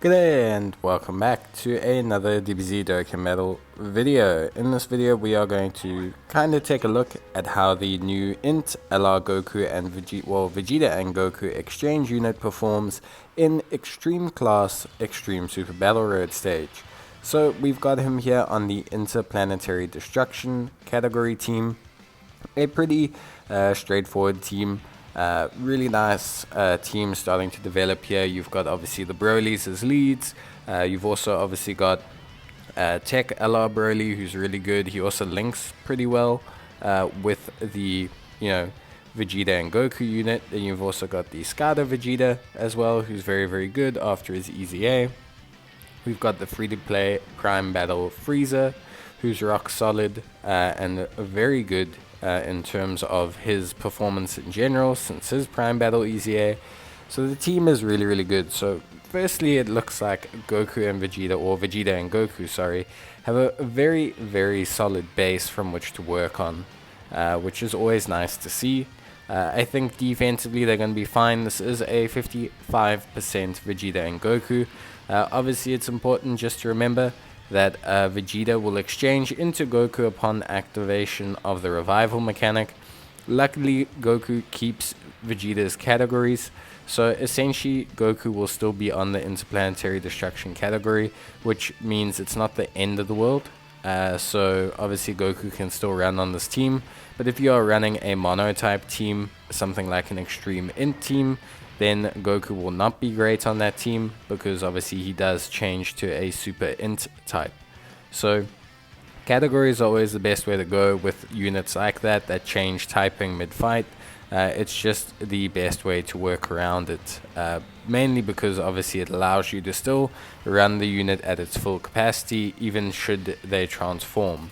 Good day and welcome back to another Dbz Dokkan Metal video. In this video we are going to kind of take a look at how the new Int LR Goku and Vegeta and Goku exchange unit performs in Extreme Class Extreme Super Battle Road stage. So we've got him here on the Interplanetary Destruction category team. A pretty straightforward team. Really nice team starting to develop here. You've got obviously the Brolys as leads. You've also obviously got Tech LR Broly, who's really good. He also links pretty well with the Vegeta and Goku unit. Then you've also got the Scada Vegeta as well, who's very good after his EZA. We've got the free-to-play Prime Battle Frieza, who's rock solid and very good in terms of his performance in general since his Prime Battle EZA. So the team is really good. So firstly, it looks like Goku and Vegeta, or Vegeta and Goku, sorry, have a very solid base from which to work on, which is always nice to see. I think defensively they're going to be fine. This is a 55% Vegeta and Goku. Obviously, it's important just to remember that Vegeta will exchange into Goku upon activation of the revival mechanic. Luckily, Goku keeps Vegeta's categories, so essentially Goku will still be on the Interplanetary Destruction category, which means it's not the end of the world. So obviously Goku can still run on this team, but if you are running a mono-type team, something like an Extreme Int team, then Goku will not be great on that team, because obviously he does change to a Super Int type. So category is always the best way to go with units like that change typing mid-fight. It's just the best way to work around it, mainly because obviously it allows you to still run the unit at its full capacity, even should they transform.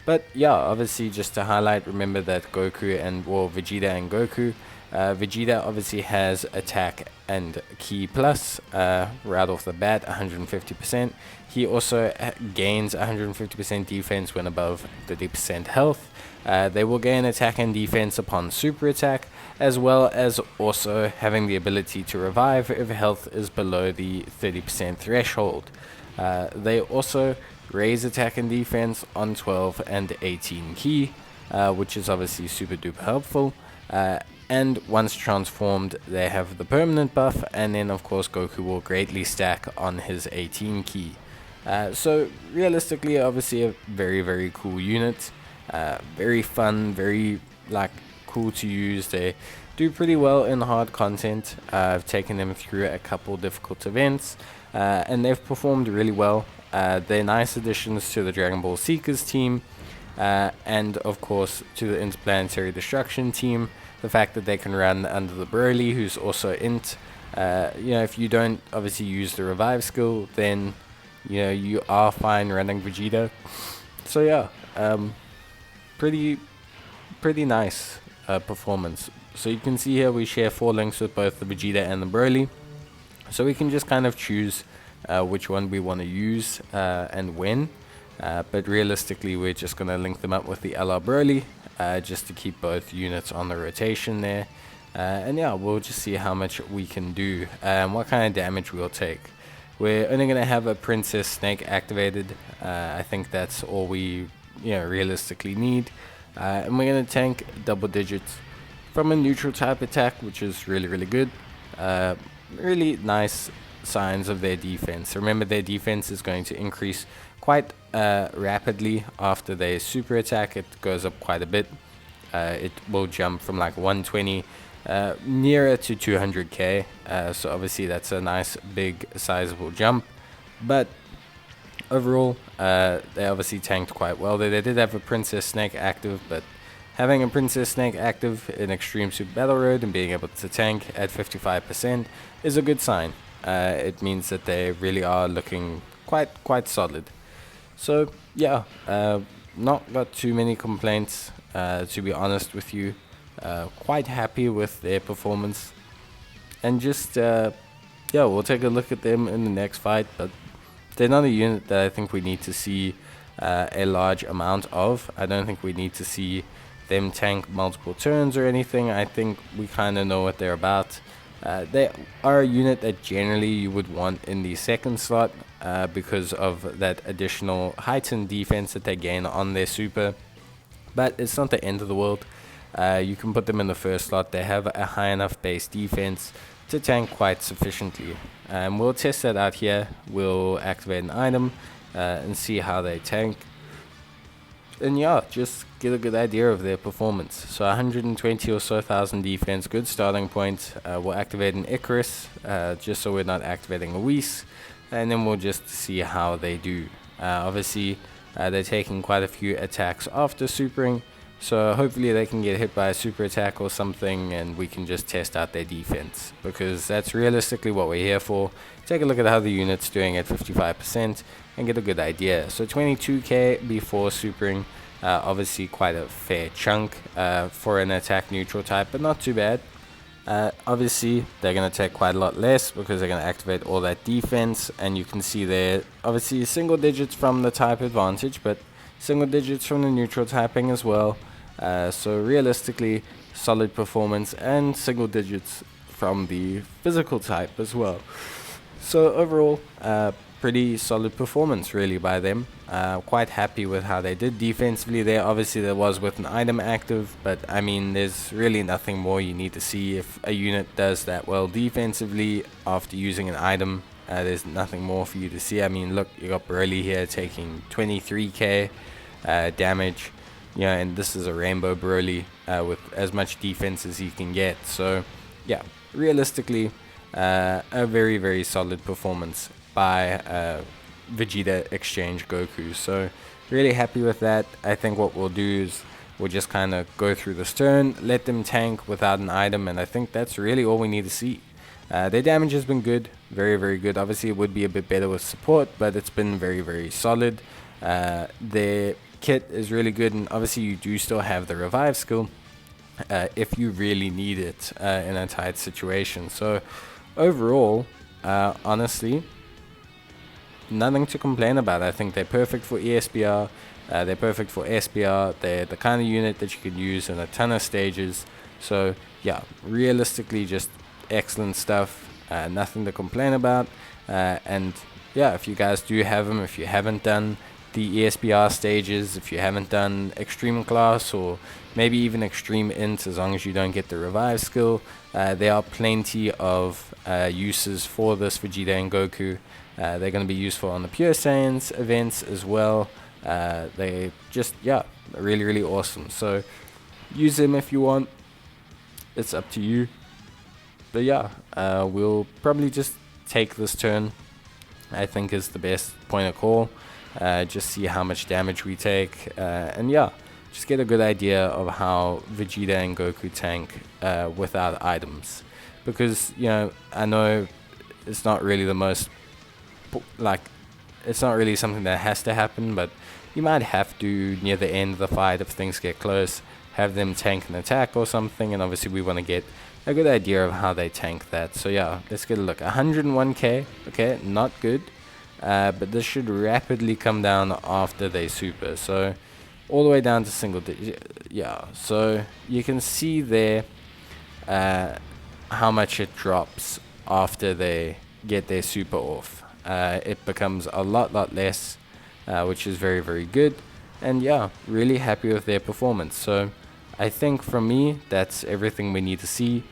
But yeah, obviously just to highlight, remember that Goku and Vegeta and Goku, Vegeta obviously has attack and ki plus right off the bat, 150%. He also gains 150% defense when above 30% health. They will gain attack and defense upon super attack, as well as also having the ability to revive if health is below the 30% threshold. They also raise attack and defense on 12 and 18 ki, which is obviously super duper helpful. And once transformed, they have the permanent buff, and then of course Goku will greatly stack on his 18 ki. So realistically, obviously a very cool unit, very fun, very cool to use. They do pretty well in hard content. I've taken them through a couple difficult events, and they've performed really well. They're nice additions to the Dragon Ball Seekers team, and of course to the Interplanetary Destruction team. The fact that they can run under the Broly, who's also Int. If you don't obviously use the revive skill, then you are fine running Vegeta. So yeah, pretty nice performance. So you can see here we share 4 links with both the Vegeta and the Broly, so we can just kind of choose which one we want to use and when. But realistically, we're just going to link them up with the LR Broly, just to keep both units on the rotation there. And yeah, we'll just see how much we can do and what kind of damage we'll take. We're only going to have a Princess Snake activated. I think that's all we realistically need. And we're going to tank double digits from a neutral type attack, which is really good. Really nice signs of their defense. Remember, their defense is going to increase quite rapidly after their super attack. It goes up quite a bit. It will jump from like 120 nearer to 200k, so obviously that's a nice big sizable jump. But overall, they obviously tanked quite well. They did have a Princess Snake active, but having a Princess Snake active in Extreme Super Battle Road and being able to tank at 55% is a good sign. It means that they really are looking quite solid. So yeah, not got too many complaints, to be honest with you. Quite happy with their performance, and just yeah, we'll take a look at them in the next fight. But they're not a unit that I think we need to see a large amount of. I don't think we need to see them tank multiple turns or anything. I think we kind of know what they're about. They are a unit that generally you would want in the second slot because of that additional heightened defense that they gain on their super. But it's not the end of the world. You can put them in the first slot. They have a high enough base defense to tank quite sufficiently. We'll test that out here. We'll activate an item and see how they tank. And yeah, just get a good idea of their performance. So 120 or so thousand defense, good starting point. We'll activate an Icarus, just so we're not activating a Whis, and then we'll just see how they do. Obviously, they're taking quite a few attacks after supering, so hopefully they can get hit by a super attack or something, and we can just test out their defense, because that's realistically what we're here for. Take a look at how the unit's doing at 55% and get a good idea. So 22k before supering, obviously quite a fair chunk for an attack neutral type, but not too bad. Obviously they're going to take quite a lot less because they're going to activate all that defense, and you can see there obviously single digits from the type advantage, but single digits from the neutral typing as well. So realistically solid performance, and single digits from the physical type as well. So overall pretty solid performance really by them. Quite happy with how they did defensively there. Obviously there was with an item active, but I mean there's really nothing more you need to see. If a unit does that well defensively after using an item, there's nothing more for you to see. I mean, look, you got Broly here taking 23k damage, and this is a rainbow Broly with as much defense as he can get. So yeah, realistically a very, very solid performance by Vegeta Exchange Goku. So really happy with that. I think what we'll do is we'll just kind of go through this turn, let them tank without an item, and I think that's really all we need to see. Their damage has been good, very, very good. Obviously it would be a bit better with support, but it's been very, very solid. Their kit is really good, and obviously you do still have the revive skill if you really need it in a tight situation. So overall, honestly, nothing to complain about. I think they're perfect for ESBR, they're perfect for SBR, they're the kind of unit that you could use in a ton of stages. So yeah, realistically just excellent stuff, nothing to complain about. And yeah, if you guys do have them, if you haven't done the ESBR stages, if you haven't done extreme class or maybe even extreme int, as long as you don't get the revive skill, there are plenty of uses for this Vegeta and Goku. They're going to be useful on the Pure Saiyans events as well. They just, yeah, really, really awesome. So use them if you want. It's up to you. But yeah, we'll probably just take this turn, I think is the best point of call. Just see how much damage we take. And yeah, just get a good idea of how Vegeta and Goku tank without items. Because, I know it's not really the most, it's not really something that has to happen, but you might have to near the end of the fight, if things get close, have them tank an attack or something, and obviously we want to get a good idea of how they tank that. So yeah, let's get a look. 101k, okay, not good, but this should rapidly come down after they super, so all the way down to single digit. Yeah, so you can see there how much it drops after they get their super off. It becomes a lot less, which is very, very good. And yeah, really happy with their performance. So I think for me, that's everything we need to see.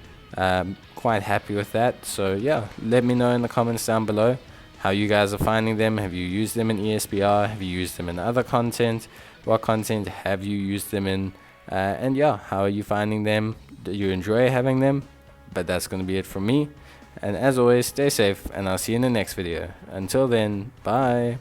Quite happy with that. So yeah, let me know in the comments down below how you guys are finding them. Have you used them in ESBR? Have you used them in other content? What content have you used them in? And yeah, how are you finding them? Do you enjoy having them? But that's going to be it from me. And as always, stay safe, and I'll see you in the next video. Until then, bye.